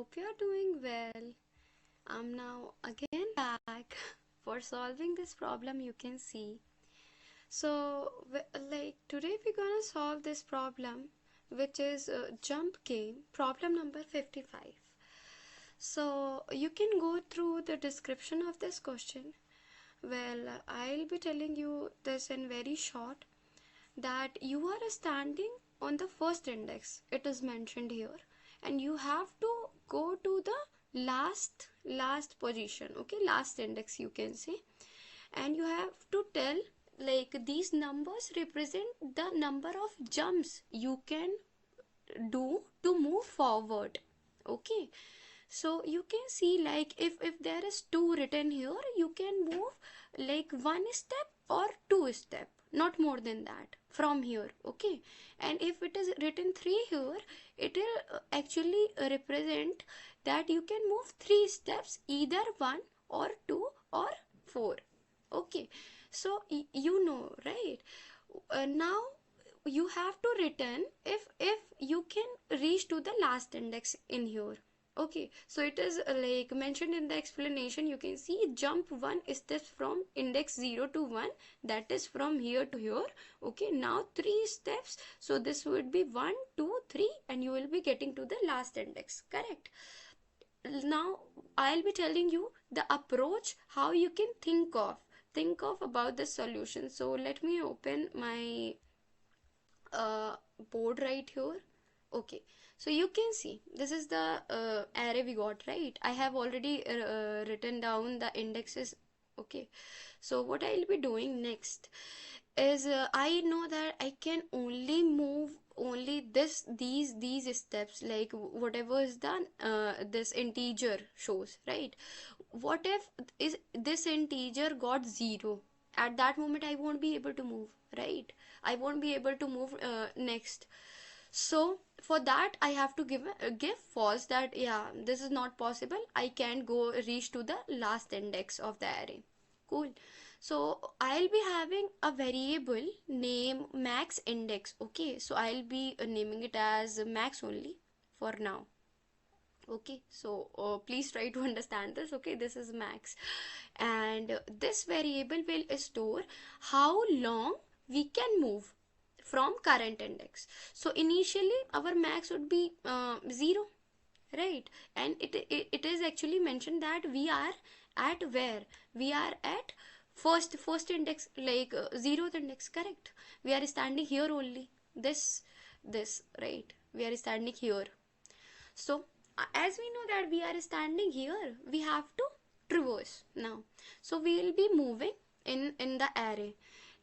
hope you're doing well. I'm now again back for solving this problem you can see. So, like today we're gonna solve this problem, which is jump game problem number 55. So, you can go through the description of this question. Well, I'll be telling you this in very short, that you are standing on the first index, it is mentioned here, and you have to go to the last position, okay, last index you can say, and you have to tell, like, these numbers represent the number of jumps you can do to move forward. Okay, so you can see, like, if there is 2 written here, you can move like 1 step or 2 step, not more than that from here. Okay, and if it is written 3 here, it will actually represent that you can move 3 steps, either 1 or 2 or 4. Okay, so you know, right? Now you have to return if you can reach to the last index in here. Okay, so it is like mentioned in the explanation. You can see jump 1 steps from index 0 to 1, that is from here to here. Okay, now 3 steps, so this would be 1 2 3, and you will be getting to the last index, correct? Now I'll be telling you the approach, how you can think of about the solution. So let me open my board right here. Okay, so you can see this is the array we got, right? I have already written down the indexes. Okay, so what I'll be doing next is I know that I can only move only these steps, like whatever is the this integer shows, right? What if is this integer got 0? At that moment I won't be able to move, right? I won't be able to move next. So for that I have to give false, that yeah, this is not possible, I can't go reach to the last index of the array. Cool. So I'll be having a variable name max index. Okay, so I'll be naming it as max only for now. Okay, so please try to understand this. Okay, this is max, and this variable will store how long we can move from current index. So initially our max would be 0, right? And it is actually mentioned that we are at where? We are at first index, like 0th index, correct? We are standing here only, this, right? We are standing here. So as we know that we are standing here, we have to traverse now. So we will be moving in the array.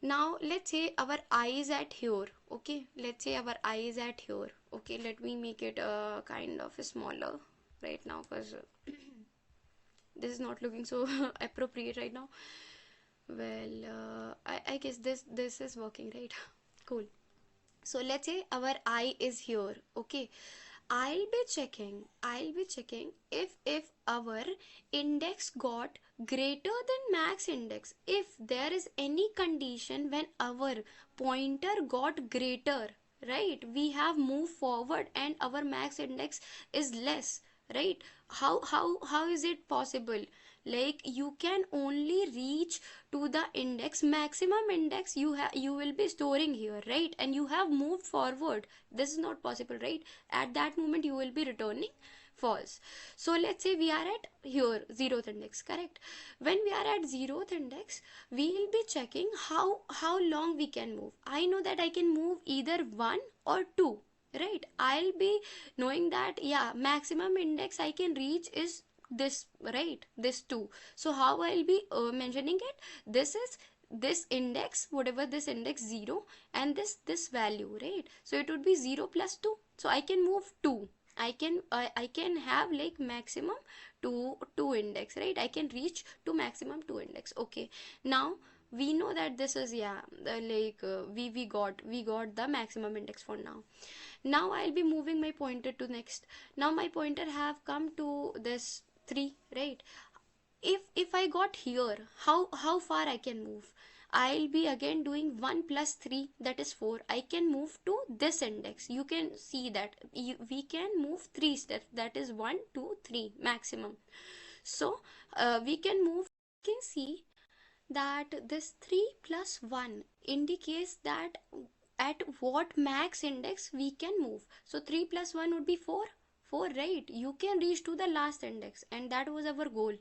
Now let's say our eye is at here. Okay, let's say our eye is at here. Okay, let me make it kind of smaller right now, because this is not looking so appropriate right now. Well, I guess this is working, right? Cool. So let's say our eye is here. Okay, I'll be checking if our index got greater than max index. If there is any condition when our pointer got greater, right, we have moved forward and our max index is less, right? How is it possible? Like, you can only reach to the index, maximum index you will be storing here, right? And you have moved forward, this is not possible, right? At that moment you will be returning false. So let's say we are at here 0th index, correct? When we are at 0th index, we will be checking how long we can move. I know that I can move either 1 or 2, right? I'll be knowing that yeah, maximum index I can reach is this, right? This 2. So how I'll be mentioning it? This is this index, whatever this index 0, and this value, right? So it would be 0 plus 2. So I can move 2. I can have like maximum 2 index, right? I can reach to maximum 2 index. Okay, now we know that this is, yeah, we got the maximum index for now. Now I'll be moving my pointer to next. Now my pointer have come to this 3, right? If I got here, how far I can move? I'll be again doing 1 plus 3, that is 4. I can move to this index. You can see that we can move 3 steps, that is 1 2 3 maximum. So we can move, you can see that this 3 plus 1 indicates that at what max index we can move. So 3 plus 1 would be 4. 4, right? You can reach to the last index, and that was our goal.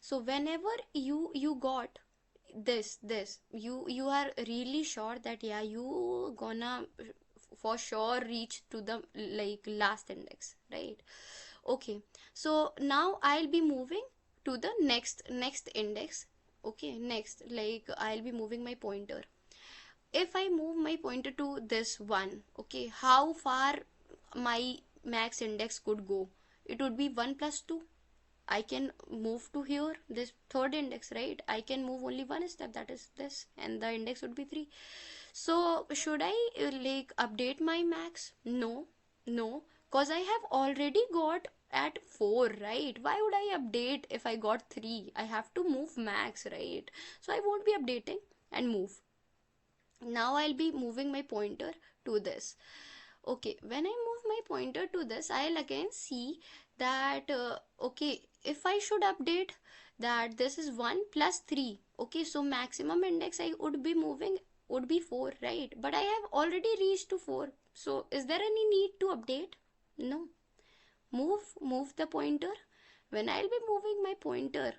So whenever you got this, you are really sure that yeah, you gonna for sure reach to the like last index, right? Okay, so now I'll be moving to the next index. Okay, next, like I'll be moving my pointer. If I move my pointer to this one, okay, how far my max index could go? It would be 1 plus 2. I can move to here, this third index, right? I can move only one step, that is this, and the index would be 3. So should I like update my max? No, no, cause I have already got at 4, right? Why would I update if I got 3? I have to move max, right? So I won't be updating and move. Now I'll be moving my pointer to this. Okay, when I move my pointer to this, I'll again see that okay, if I should update that this is 1 plus 3, okay, so maximum index I would be moving would be 4, right? But I have already reached to 4, so is there any need to update? No. Move the pointer. When I'll be moving my pointer,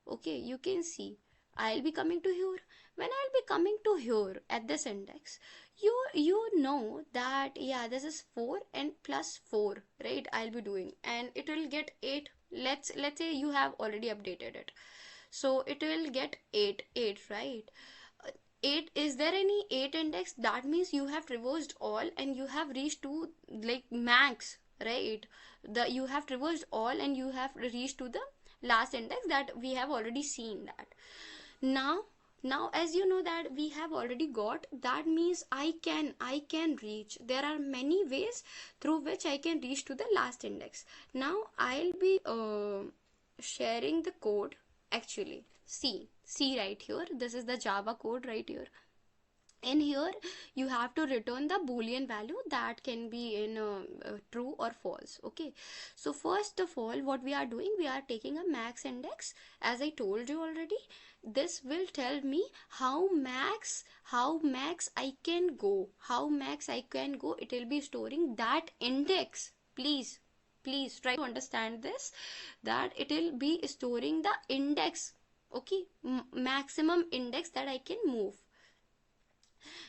okay, you can see I'll be coming to here. When I'll be coming to here at this index, you know that yeah, this is 4 and plus 4, right? I'll be doing, and it will get 8. Let's say you have already updated it, so it will get 8, right? 8, is there any 8 index? That means you have traversed all and you have reached to like max, right? The you have traversed all and you have reached to the last index, that we have already seen that. Now as you know that we have already got, that means I can reach. There are many ways through which I can reach to the last index. Now I'll be sharing the code. Actually, see right here, this is the Java code right here. In here you have to return the boolean value that can be in true or false. Okay, so first of all, what we are doing, we are taking a max index. As I told you already, this will tell me how max I can go, it will be storing that index. Please try to understand this, that it will be storing the index. Okay, maximum index that I can move.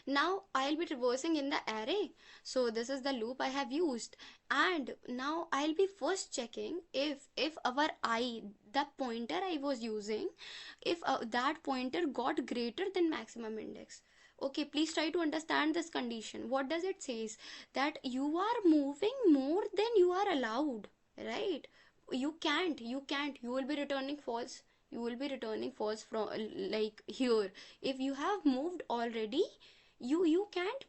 Now I'll be traversing in the array. So this is the loop I have used, and now I'll be first checking if our I, the pointer I was using, if that pointer got greater than maximum index. Okay, please try to understand this condition. What does it says? That you are moving more than you are allowed, right? You will be returning false. You will be returning false from like here. If you have moved already, you can't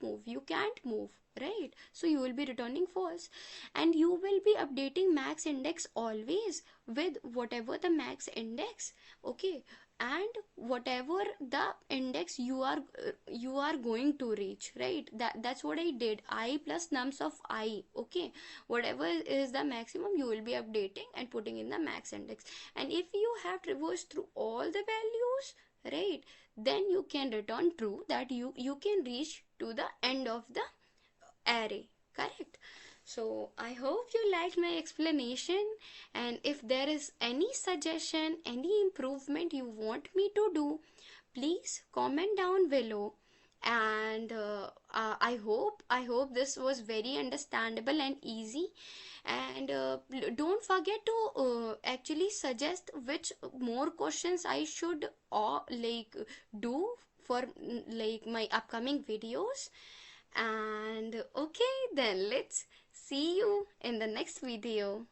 move, right? So you will be returning false, and you will be updating max index always with whatever the max index. Okay, and whatever the index you are going to reach, right? That's what I did. I plus nums of I. Okay, whatever is the maximum, you will be updating and putting in the max index. And if you have traversed through all the values, right, then you can return true, that you can reach to the end of the array. Correct? So I hope you liked my explanation, and if there is any suggestion, any improvement you want me to do, please comment down below. And I hope this was very understandable and easy. And don't forget to actually suggest which more questions I should like do for like my upcoming videos. And okay, then let's see you in the next video.